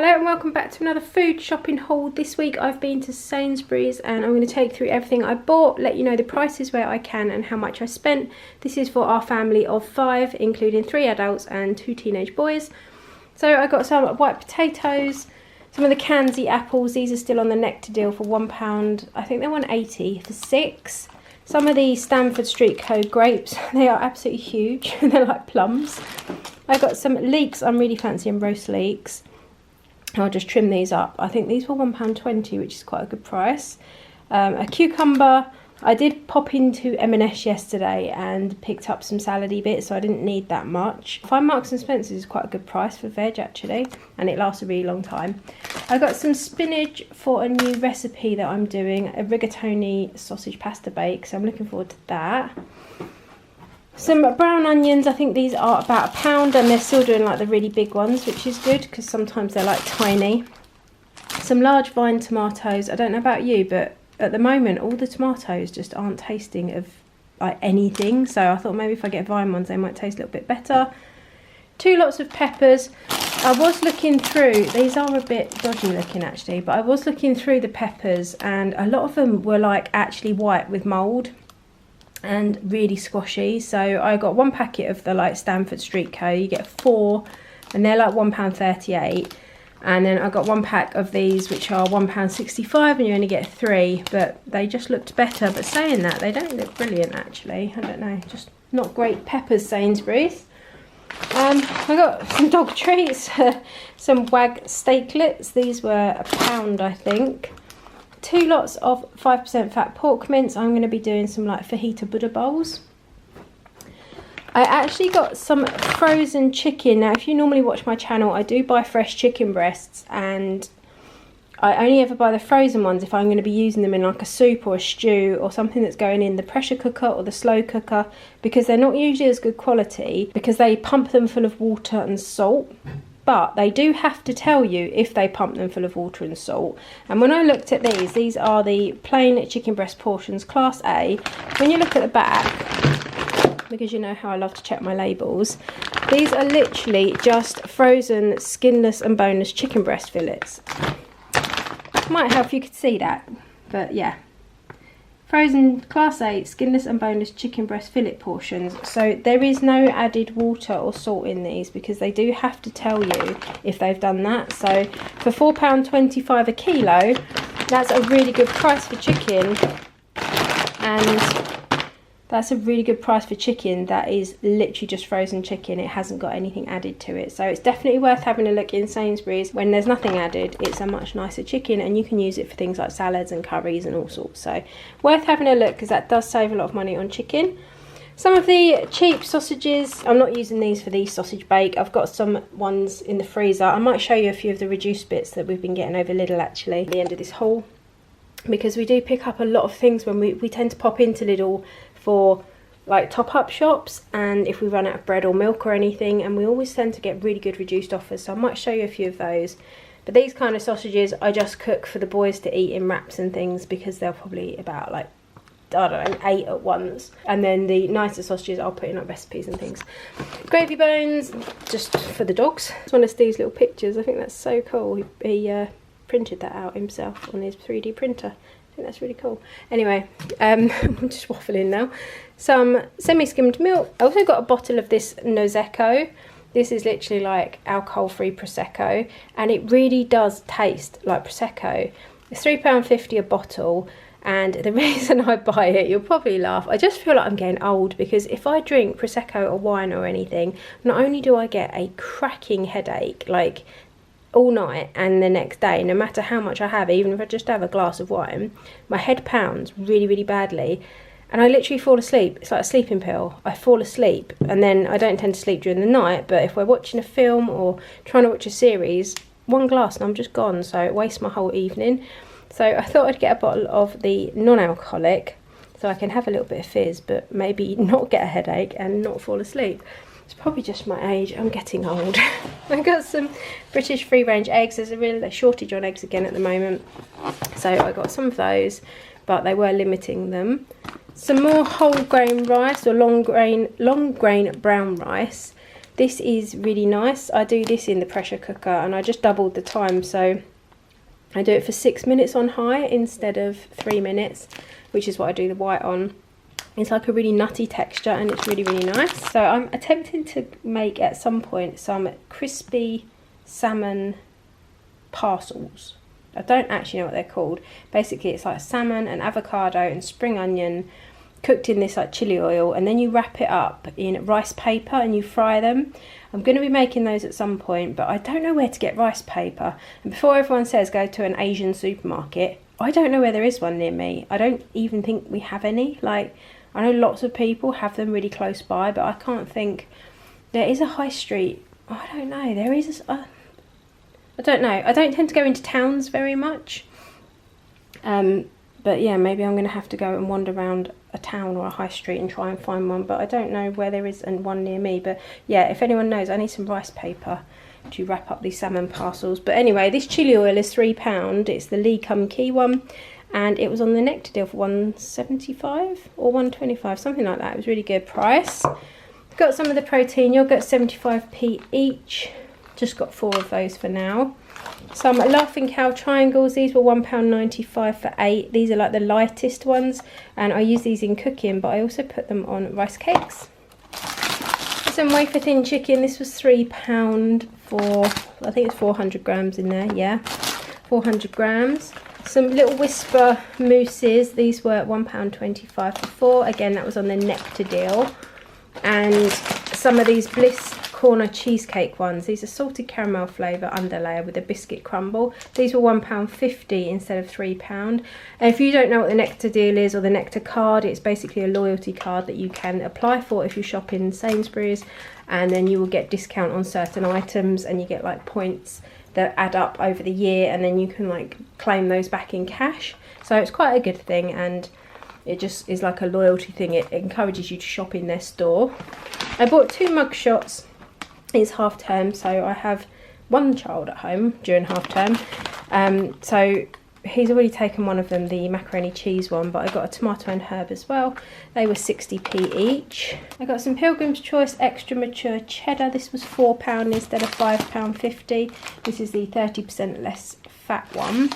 Hello and welcome back to another food shopping haul. This week I've been to Sainsbury's and I'm going to take through everything I bought, let you know the prices where I can and how much I spent. This is for our family of 5, including 3 adults and 2 teenage boys. So I got some white potatoes, some of the Cansy apples. These are still on the Nectar deal for £1. I think they're £1.80 for 6. Some of the Stamford Street Co grapes, they are absolutely huge. They're like plums. I got some leeks. I'm really fancying roast leeks. I'll just trim these up. I think these were £1.20, which is quite a good price. A cucumber. I did pop into M&S yesterday and picked up some salady bits, so I didn't need that much. I find Marks and Spencer's is quite a good price for veg actually, and it lasts a really long time. I got some spinach for a new recipe that I'm doing, a rigatoni sausage pasta bake, so I'm looking forward to that. Some brown onions. I think these are about £1 and they're still doing like the really big ones, which is good because sometimes they're like tiny. Some large vine tomatoes. I don't know about you, but at the moment all the tomatoes just aren't tasting of like anything, so I thought maybe if I get vine ones they might taste a little bit better. 2 lots of peppers. I was looking through, these are a bit dodgy looking actually, but I was looking through the peppers and a lot of them were like actually white with mould and really squashy. So I got 1 packet of the like Stamford Street Co. You get 4 and they're like £1.38. And then I got 1 pack of these which are £1.65 and you only get 3, but they just looked better. But saying that, they don't look brilliant actually. I don't know, just not great peppers, Sainsbury's. I got some dog treats, some Wag steaklets. These were £1 I think. 2 lots of 5% fat pork mince. I'm going to be doing some like fajita Buddha bowls. I actually got some frozen chicken. Now if you normally watch my channel, I do buy fresh chicken breasts and I only ever buy the frozen ones if I'm going to be using them in like a soup or a stew or something that's going in the pressure cooker or the slow cooker, because they're not usually as good quality because they pump them full of water and salt. But they do have to tell you if they pump them full of water and salt. And when I looked at these are the plain chicken breast portions, class A. When you look at the back, because you know how I love to check my labels, these are literally just frozen skinless and boneless chicken breast fillets. Might help if you could see that, but yeah. Frozen class A skinless and boneless chicken breast fillet portions. So there is no added water or salt in these because they do have to tell you if they've done that. So for £4.25 a kilo, that's a really good price for chicken, and that's a really good price for chicken that is literally just frozen chicken. It hasn't got anything added to it. So it's definitely worth having a look in Sainsbury's. When there's nothing added, it's a much nicer chicken and you can use it for things like salads and curries and all sorts. So worth having a look because that does save a lot of money on chicken. Some of the cheap sausages, I'm not using these for the sausage bake. I've got some ones in the freezer. I might show you a few of the reduced bits that we've been getting over Lidl actually at the end of this haul, because we do pick up a lot of things when we tend to pop into Lidl for like top-up shops, and if we run out of bread or milk or anything, and we always tend to get really good reduced offers, so I might show you a few of those. But these kind of sausages I just cook for the boys to eat in wraps and things because they're probably about like, I don't know, 8 at once, and then the nicer sausages I'll put in like recipes and things. Gravy bones just for the dogs. It's one of Steve's little pictures. I think that's so cool. He printed that out himself on his 3D printer. That's really cool. Anyway, I'm just waffling now. Some semi-skimmed milk. I also got a bottle of this Prosecco. This is literally like alcohol-free Prosecco, and it really does taste like Prosecco. It's £3.50 a bottle, and the reason I buy it, you'll probably laugh, I just feel like I'm getting old, because if I drink Prosecco or wine or anything, not only do I get a cracking headache, like all night and the next day, no matter how much I have, even if I just have a glass of wine, my head pounds really, really badly, and I literally fall asleep. It's like a sleeping pill. I fall asleep, and then I don't tend to sleep during the night, but if we're watching a film or trying to watch a series, 1 glass and I'm just gone, so it wastes my whole evening. So I thought I'd get a bottle of the non-alcoholic so I can have a little bit of fizz, but maybe not get a headache and not fall asleep. It's probably just my age, I'm getting old. I got some British free range eggs. There's a real shortage on eggs again at the moment, so I got some of those, but they were limiting them. Some more whole grain rice or long grain brown rice. This is really nice. I do this in the pressure cooker, and I just doubled the time, so I do it for 6 minutes on high instead of 3 minutes, which is what I do the white on. It's like a really nutty texture, and it's really, really nice. So I'm attempting to make at some point some crispy salmon parcels. I don't actually know what they're called. Basically, it's like salmon and avocado and spring onion cooked in this like chili oil, and then you wrap it up in rice paper and you fry them. I'm going to be making those at some point, but I don't know where to get rice paper. And before everyone says go to an Asian supermarket, I don't know where there is one near me. I don't even think we have any. Like, I know lots of people have them really close by, but I can't think. There is a high street. I don't know. There is I don't know. I don't tend to go into towns very much. But yeah, maybe I'm going to have to go and wander around a town or a high street and try and find one. But I don't know where there is and one near me. But yeah, if anyone knows, I need some rice paper to wrap up these salmon parcels. But anyway, this chili oil is £3. It's the Lee Kum Kee one. And it was on the Nectar deal for £1.75 or £1.25, something like that. It was really good price. Got some of the protein yogurt, 75p each. Just got 4 of those for now. Some Laughing Cow triangles. These were £1.95 for 8. These are like the lightest ones, and I use these in cooking, but I also put them on rice cakes. Some wafer thin chicken. This was £3 for, I think it's 400 grams in there. Yeah, 400 grams. Some little Whisper mousses. These were £1.25 for 4. Again, that was on the Nectar deal. And some of these Bliss Corner cheesecake ones. These are salted caramel flavour underlayer with a biscuit crumble. These were £1.50 instead of £3. And if you don't know what the Nectar deal is, or the Nectar card, it's basically a loyalty card that you can apply for if you shop in Sainsbury's, and then you will get discount on certain items, and you get like points that add up over the year, and then you can like claim those back in cash. So it's quite a good thing, and it just is like a loyalty thing. It encourages you to shop in their store. I bought 2 mug shots. It's half term, so I have one child at home during half term. So he's already taken one of them, the macaroni cheese one, but I got a tomato and herb as well. They were 60p each. I got some Pilgrim's Choice extra mature cheddar. This was £4 instead of £5.50. This is the 30% less fat one.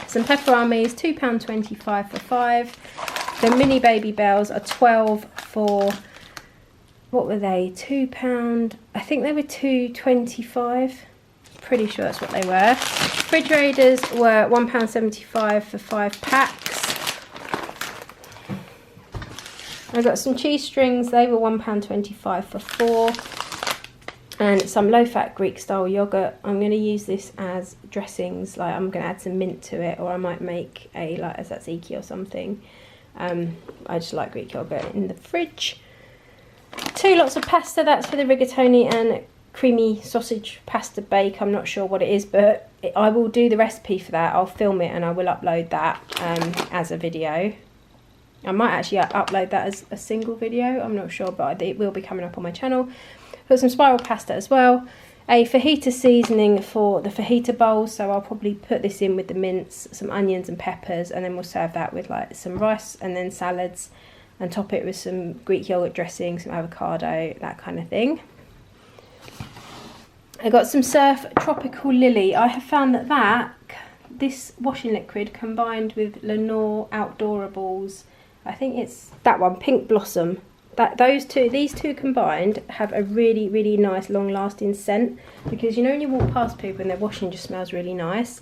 Some Pepperamis, £2.25 for 5. The mini Baby Bells are 12 for, what were they, £2? I think they were £2.25. Pretty sure that's what they were. Refrigerators were £1.75 for 5 packs. I got some cheese strings. They were £1.25 for 4. And some low-fat Greek-style yogurt. I'm going to use this as dressings. Like, I'm going to add some mint to it, or I might make a like a tzatziki or something. I just like Greek yogurt in the fridge. 2 lots of pasta. That's for the rigatoni and creamy sausage pasta bake. I'm not sure what it is, but I will do the recipe for that. I'll film it and I will upload that as a video. I might actually upload that as a single video. I'm not sure, but it will be coming up on my channel. Got some spiral pasta as well. A fajita seasoning for the fajita bowl, so I'll probably put this in with the mince, some onions and peppers, and then we'll serve that with like some rice and then salads, and top it with some Greek yogurt dressing, some avocado, that kind of thing. I got some Surf Tropical Lily. I have found that this washing liquid combined with Lenore Outdoorables, I think it's that one, Pink Blossom. These two combined have a really, really nice long-lasting scent, because you know when you walk past people and their washing just smells really nice,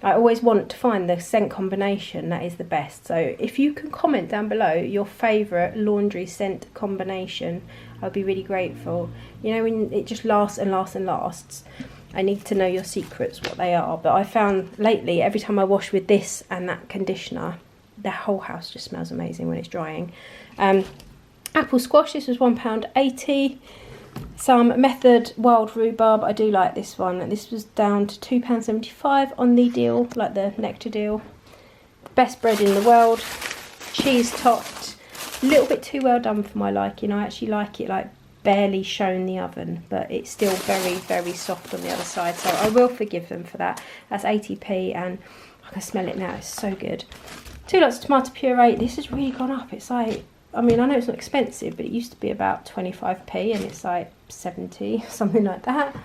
I always want to find the scent combination that is the best. So if you can comment down below your favourite laundry scent combination, I'd be really grateful. You know, when it just lasts and lasts and lasts, I need to know your secrets, what they are. But I found lately, every time I wash with this and that conditioner, the whole house just smells amazing when it's drying. Apple squash, this was £1.80. Some Method wild rhubarb, I do like this one. This was down to £2.75 on the deal, like the Nectar deal. Best bread in the world, cheese topped. A little bit too well done for my liking. I actually like it like barely shown the oven, but it's still very, very soft on the other side, so I will forgive them for that. That's 80p, and I can smell it now, it's so good. 2 lots of tomato puree. This has really gone up. It's like I mean, I know it's not expensive, but it used to be about 25p and it's like 70, something like that.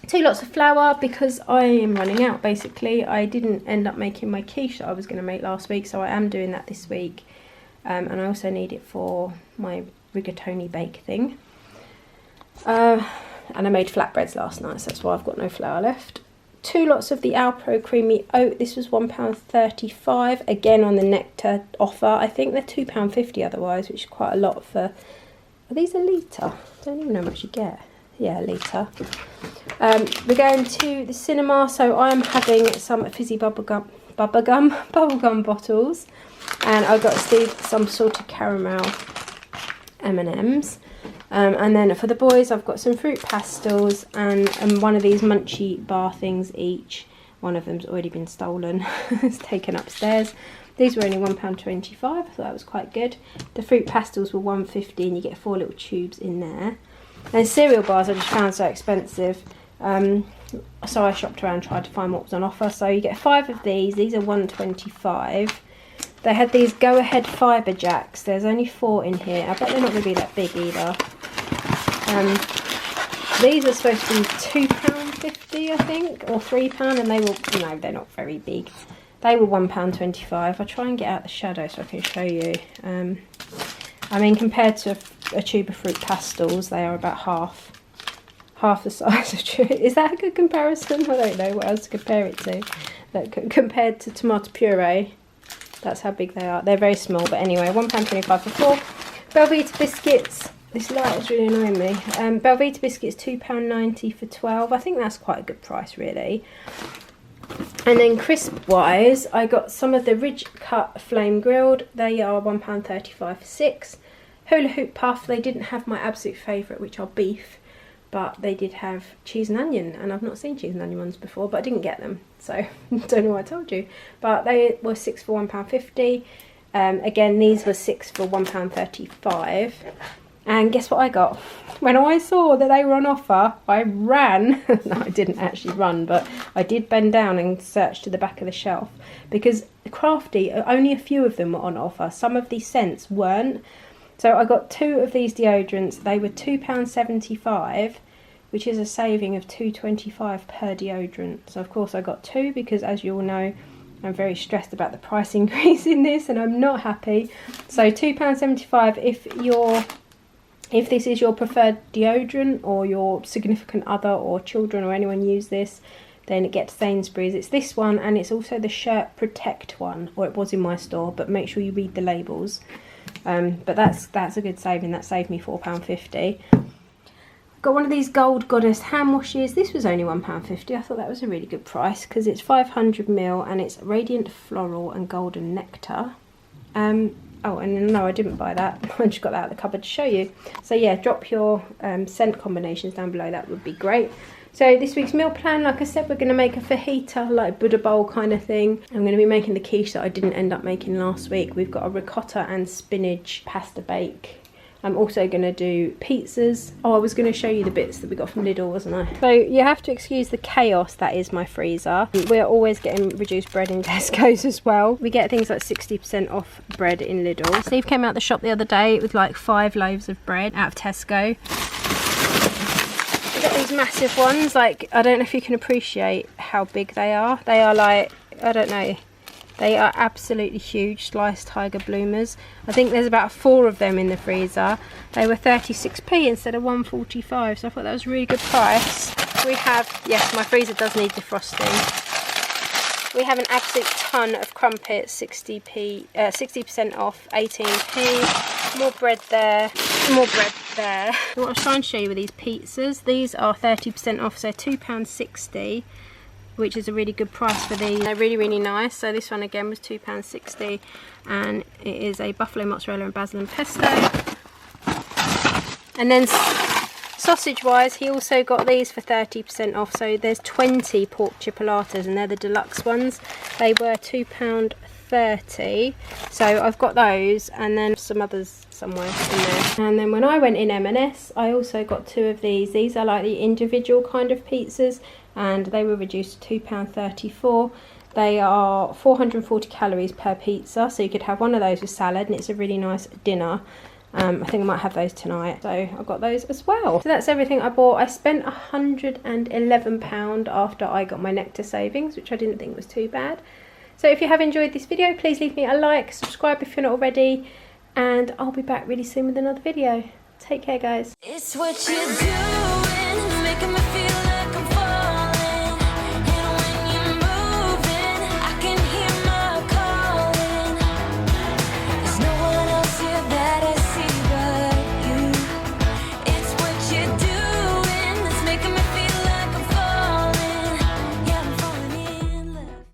2 lots of flour because I am running out basically. I didn't end up making my quiche that I was going to make last week, so I am doing that this week. And I also need it for my rigatoni bake thing. And I made flatbreads last night, so that's why I've got no flour left. 2 lots of the Alpro creamy oat. This was £1.35, again on the Nectar offer. I think they're £2.50 otherwise, which is quite a lot for... Are these a litre? I don't even know how much you get. Yeah, a litre. We're going to the cinema, so I am having some fizzy bubblegum bottles, and I got Steve some salted caramel M&Ms. And then for the boys, I've got some fruit pastels and one of these munchy bar things each. One of them's already been stolen. It's taken upstairs. These were only £1.25. I thought that was quite good. The fruit pastels were £1.50 and you get 4 little tubes in there. And cereal bars I just found so expensive. So I shopped around and tried to find what was on offer. So you get 5 of these. These are £1.25. They had these Go Ahead Fibre Jacks. There's only 4 in here. I bet they're not going to be that big either. These are supposed to be £2.50, I think, or £3, and they were, no, they're not very big. They were £1.25. I'll try and get out the shadow so I can show you. I mean, compared to a tube of fruit pastels, they are about half the size of tube. Is that a good comparison? I don't know what else to compare it to. Like, compared to tomato puree, that's how big they are. They're very small, but anyway, £1.25 for 4. Belvita biscuits. This light is really annoying me. Belvita biscuits, £2.90 for 12. I think that's quite a good price, really. And then crisp-wise, I got some of the Ridge Cut Flame Grilled. They are £1.35 for 6. Hula Hoop Puff, they didn't have my absolute favourite, which are beef, but they did have cheese and onion, and I've not seen cheese and onion ones before, but I didn't get them, so don't know what I told you. But they were 6 for £1.50. Again, these were 6 for £1.35. And guess what I got? When I saw that they were on offer, I ran. No, I didn't actually run, but I did bend down and search to the back of the shelf. Because Crafty, only a few of them were on offer. Some of these scents weren't. So I got 2 of these deodorants. They were £2.75, which is a saving of £2.25 per deodorant. So of course I got 2 because, as you all know, I'm very stressed about the price increase in this and I'm not happy. So £2.75 if this is your preferred deodorant, or your significant other or children or anyone use this, then it gets Sainsbury's. It's this one, and it's also the Shirt Protect one, or it was in my store, but make sure you read the labels. But that's a good saving. That saved me £4.50. Got one of these Gold Goddess hand washes. This was only £1.50. I thought that was a really good price because it's 500ml and it's Radiant Floral and Golden Nectar. Oh, and no, I didn't buy that. I just got that out of the cupboard to show you. So yeah, drop your scent combinations down below. That would be great. So this week's meal plan, like I said, we're going to make a fajita, like Buddha bowl kind of thing. I'm going to be making the quiche that I didn't end up making last week. We've got a ricotta and spinach pasta bake. I'm also going to do pizzas. Oh, I was going to show you the bits that we got from Lidl, wasn't I? So you have to excuse the chaos that is my freezer. We're always getting reduced bread in Tesco's as well. We get things like 60% off bread in Lidl. Steve came out the shop the other day with like 5 loaves of bread out of Tesco. We got these massive ones. Like, I don't know if you can appreciate how big they are. They are like, I don't know. They are absolutely huge, sliced tiger bloomers. I think there's about 4 of them in the freezer. They were 36p instead of 1.45, so I thought that was a really good price. We have, yes, my freezer does need defrosting. We have an absolute ton of crumpets, 60% off, 18p. More bread there, more bread there. What I was trying to show you with these pizzas, these are 30% off, so £2.60. Which is a really good price for these. They're really, really nice. So this one again was £2.60, and it is a buffalo mozzarella and basil and pesto. And then sausage wise, he also got these for 30% off. So there's 20 pork chipolatas, and they're the deluxe ones. They were £2.30. So I've got those, and then some others somewhere in there. And then when I went in M&S, I also got 2 of these. These are like the individual kind of pizzas. and they were reduced to £2.34. They are 440 calories per pizza, so you could have one of those with salad, and it's a really nice dinner. I think I might have those tonight, so I got those as well. So that's everything I bought. I spent £111 after I got my Nectar savings, which I didn't think was too bad. So if you have enjoyed this video, please leave me a like, subscribe if you're not already, and I'll be back really soon with another video. Take care, guys. It's what you're doing, making me feel